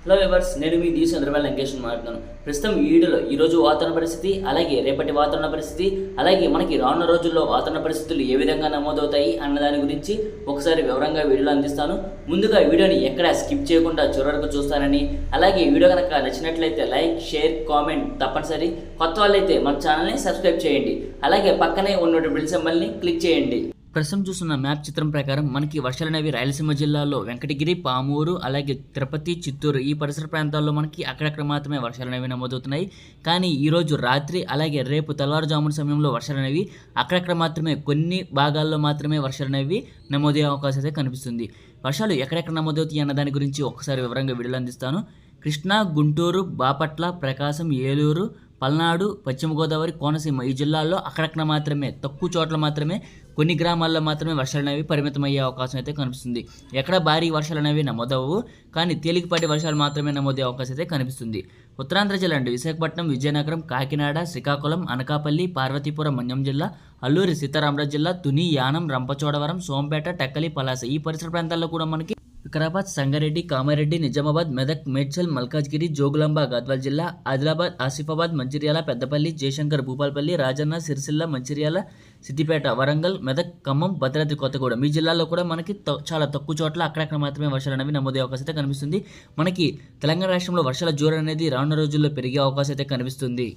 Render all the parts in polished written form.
Hello viewers, నేను మీ D Chandrababu లంకేషన్ మాట్లాడుతున్నాను. ప్రస్తుతం ఈ వీడియోలో ఈరోజు వాతావరణ పరిస్థితి, అలాగే రేపటి వాతావరణ పరిస్థితి, అలాగే మనకి రానున్న రోజుల్లో వాతావరణ పరిస్థితులు ఏ విధంగా నమోదవుతాయి అన్న దాని గురించి ఒకసారి వివరంగా వీడియోలో అందిస్తాను. ముందుగా వీడియోని ఎక్కడ స్కిప్ చేయకుండా చివరి వరకు చూస్తానని, అలాగే వీడియో కనుక నచ్చినట్లయితే లైక్, షేర్, కామెంట్ తప్పనిసరి. కొత్త వాళ్ళైతే మన ఛానల్ని సబ్స్క్రైబ్ చేయండి, అలాగే పక్కనే ఉన్న బెల్ సింబల్ని క్లిక్ చేయండి. ప్రస్తుతం చూస్తున్న మ్యాప్ చిత్రం ప్రకారం మనకి వర్షాలు అనేవి రాయలసీమ జిల్లాలో వెంకటగిరి, పామూరు, అలాగే తిరుపతి, చిత్తూరు ఈ పరిసర ప్రాంతాల్లో మనకి అక్కడక్కడ మాత్రమే వర్షాలు అనేవి నమోదవుతున్నాయి. కానీ ఈరోజు రాత్రి అలాగే రేపు తెల్లవారుజామున సమయంలో వర్షాలు అనేవి అక్కడక్కడ మాత్రమే, కొన్ని భాగాల్లో మాత్రమే వర్షాలు అనేవి నమోదయ్యే అవకాశం అయితే కనిపిస్తుంది. వర్షాలు ఎక్కడెక్కడ నమోదవుతాయి అన్న దాని గురించి ఒకసారి వివరంగా వీడియోలో అందిస్తాను. కృష్ణా, గుంటూరు, బాపట్ల, ప్రకాశం, ఏలూరు, పల్నాడు, పశ్చిమ గోదావరి, కోనసీమ ఈ జిల్లాల్లో అక్కడక్కడ మాత్రమే, తక్కువ చోట్ల మాత్రమే, కొన్ని గ్రామాల్లో మాత్రమే వర్షాలు అనేవి పరిమితమయ్యే అవకాశం అయితే కనిపిస్తుంది. ఎక్కడ భారీ వర్షాలు అనేవి నమోదవు, కానీ తేలికపాటి వర్షాలు మాత్రమే నమోదయ్యే అవకాశం అయితే కనిపిస్తుంది. ఉత్తరాంధ్ర జిల్లా అంటే విశాఖపట్నం, విజయనగరం, కాకినాడ, శ్రీకాకుళం, అనకాపల్లి, పార్వతీపురం, మన్యం జిల్లా, అల్లూరి సీతారామరాజు జిల్లా, తుని, యానం, రంపచోడవరం, సోంపేట, టెక్కలి, పలాస ఈ పరిసర ప్రాంతాల్లో కూడా మనకి వికారాబాద్, సంగారెడ్డి, కామారెడ్డి, నిజామాబాద్, మెదక్, మేడ్చల్, మల్కాజ్గిరి, జోగులాంబ, గద్వాల్ జిల్లా, ఆదిలాబాద్, ఆసిఫాబాద్, మంచిర్యాల, పెద్దపల్లి, జయశంకర్, భూపాలపల్లి, రాజన్న, సిరిసిల్ల, మంచిర్యాల, సిద్దిపేట, వరంగల్, మెదక్, ఖమ్మం, భద్రాద్రి కొత్తగూడెం ఈ జిల్లాల్లో కూడా మనకి చాలా తక్కువ చోట్ల అక్కడక్కడ మాత్రమే వర్షాలు అనేవి నమోదయ్యే అవకాశం అయితే కనిపిస్తుంది. మనకి తెలంగాణ రాష్ట్రంలో వర్షాల జోరు అనేది రానున్న రోజుల్లో పెరిగే అవకాశం అయితే కనిపిస్తుంది.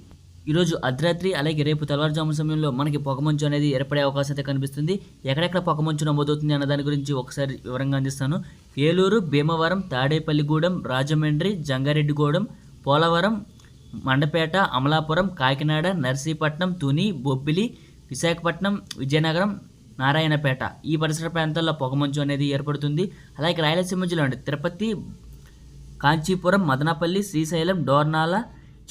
ఈరోజు అర్ధరాత్రి అలాగే రేపు తెల్లవారుజామున సమయంలో మనకి పొగమంచు అనేది ఏర్పడే అవకాశం అయితే కనిపిస్తుంది. ఎక్కడెక్కడ పొగమంచు నమోదవుతుంది అన్న దాని గురించి ఒకసారి వివరంగా అందిస్తాను. ఏలూరు, భీమవరం, తాడేపల్లిగూడెం, రాజమండ్రి, జంగారెడ్డిగూడెం, పోలవరం, మండపేట, అమలాపురం, కాకినాడ, నర్సీపట్నం, తుని, బొబ్బిలి, విశాఖపట్నం, విజయనగరం, నారాయణపేట ఈ పరిసర ప్రాంతాల్లో పొగమంచు అనేది ఏర్పడుతుంది. అలాగే రాయలసీమ జిల్లా తిరుపతి, కాంచీపురం, మదనపల్లి, శ్రీశైలం, డోర్నాల,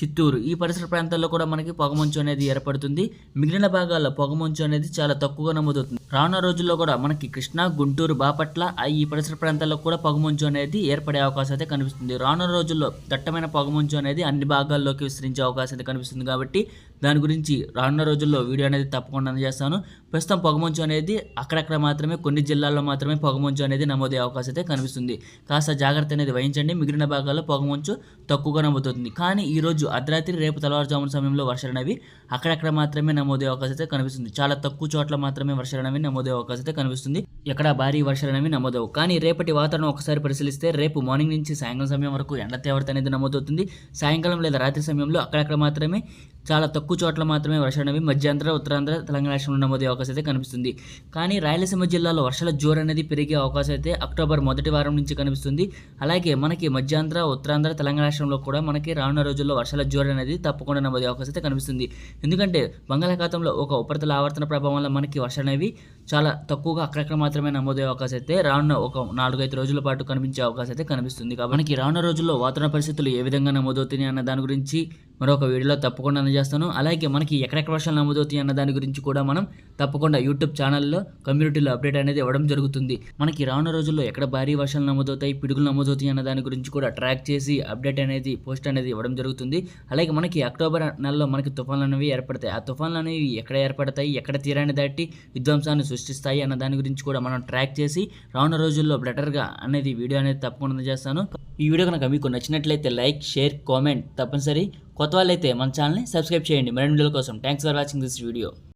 చిత్తూరు ఈ పరిసర ప్రాంతాల్లో కూడా మనకి పొగమంచు అనేది ఏర్పడుతుంది. మిగిలిన భాగాల్లో పొగమంచు అనేది చాలా తక్కువగా నమోదవుతుంది. రానున్న రోజుల్లో కూడా మనకి కృష్ణా, గుంటూరు, బాపట్ల ఈ పరిసర ప్రాంతాల్లో కూడా పొగమంచు అనేది ఏర్పడే అవకాశం అయితే కనిపిస్తుంది. రానున్న రోజుల్లో దట్టమైన పొగమంచు అనేది అన్ని భాగాల్లోకి విస్తరించే అవకాశం అయితే కనిపిస్తుంది. కాబట్టి దాని గురించి రానున్న రోజుల్లో వీడియో అనేది తప్పకుండా అందజేస్తాను. ప్రస్తుతం పొగమంచు అనేది అక్కడక్కడ మాత్రమే, కొన్ని జిల్లాల్లో మాత్రమే పొగమంచు అనేది నమోదయ్యే అవకాశం అయితే కనిపిస్తుంది. కాస్త జాగ్రత్త అనేది వహించండి. మిగిలిన భాగాల్లో పొగమంచు తక్కువగా నమోదవుతుంది. కానీ ఈరోజు అర్ధరాత్రి రేపు తెల్లవారుజామున సమయంలో వర్షాలు అనేవి అక్కడక్కడ మాత్రమే నమోదయ్యే అవకాశం అయితే కనిపిస్తుంది. చాలా తక్కువ చోట్ల మాత్రమే వర్షాలు అనేవి నమోదయ్యే అవకాశం అయితే కనిపిస్తుంది. ఎక్కడ భారీ వర్షాలు అనేవి నమోదవు. కానీ రేపటి వాతావరణం ఒకసారి పరిశీలిస్తే రేపు మార్నింగ్ నుంచి సాయంకాలం సమయం వరకు ఎండ తీవ్రత అనేది నమోదవుతుంది. సాయంకాలం లేదా రాత్రి సమయంలో అక్కడక్కడ మాత్రమే, చాలా తక్కువ చోట్ల మాత్రమే వర్షాలు అనేవి మధ్యాంధ్ర, ఉత్తరాంధ్ర, తెలంగాణ రాష్ట్రంలో నమోదయ్యే అవకాశం అయితే కనిపిస్తుంది. కానీ రాయలసీమ జిల్లాలో వర్షాల జోరు అనేది పెరిగే అవకాశం అయితే అక్టోబర్ మొదటి వారం నుంచి కనిపిస్తుంది. అలాగే మనకి మధ్యాంధ్ర, ఉత్తరాంధ్ర, తెలంగాణ రాష్ట్రంలో కూడా మనకి రానున్న రోజుల్లో వర్షాల జోరు అనేది తప్పకుండా నమోదయ్యే అవకాశం అయితే కనిపిస్తుంది. ఎందుకంటే బంగాళాఖాతంలో ఒక ఉపరితల ఆవర్తన ప్రభావం వల్ల మనకి వర్షాలు అనేవి చాలా తక్కువగా అక్కడక్కడ మాత్రమే నమోదయ్యే అవకాశం అయితే రానున్న ఒక 4-5 రోజుల పాటు కనిపించే అవకాశం అయితే కనిపిస్తుంది. కాబట్టి మనకి రానున్న రోజుల్లో వాతావరణ పరిస్థితులు ఏ విధంగా నమోదవుతున్నాయి అన్న దాని గురించి మరొక వీడియోలో తప్పకుండా అందజేస్తాను. అలాగే మనకి ఎక్కడెక్కడ వర్షాలు నమోదవుతాయి అన్న దాని గురించి కూడా మనం తప్పకుండా యూట్యూబ్ ఛానల్లో, కమ్యూనిటీలో అప్డేట్ అనేది ఇవ్వడం జరుగుతుంది. మనకి రానున్న రోజుల్లో ఎక్కడ భారీ వర్షాలు నమోదవుతాయి, పిడుగులు నమోదవుతాయి అన్న దాని గురించి కూడా ట్రాక్ చేసి అప్డేట్ అనేది, పోస్ట్ అనేది ఇవ్వడం జరుగుతుంది. అలాగే మనకి అక్టోబర్ నెలలో మనకి తుఫాన్లు అనేవి ఏర్పడతాయి. ఆ తుఫాన్లు అనేవి ఎక్కడ ఏర్పడతాయి, ఎక్కడ తీరాన్ని దాటి విధ్వంసాన్ని సృష్టిస్తాయి అన్న దాని గురించి కూడా మనం ట్రాక్ చేసి రానున్న రోజుల్లో బెటర్గా అనేది వీడియో అనేది తప్పకుండా అందజేస్తాను. ఈ వీడియో కనుక మీకు నచ్చినట్లయితే లైక్, షేర్, కామెంట్ తప్పనిసరి. కొత్త వాళ్ళైతే మన ఛానల్ని సబ్స్క్రైబ్ చేయండి మరిన్ని వీడియోల కోసం. Thanks for watching this video.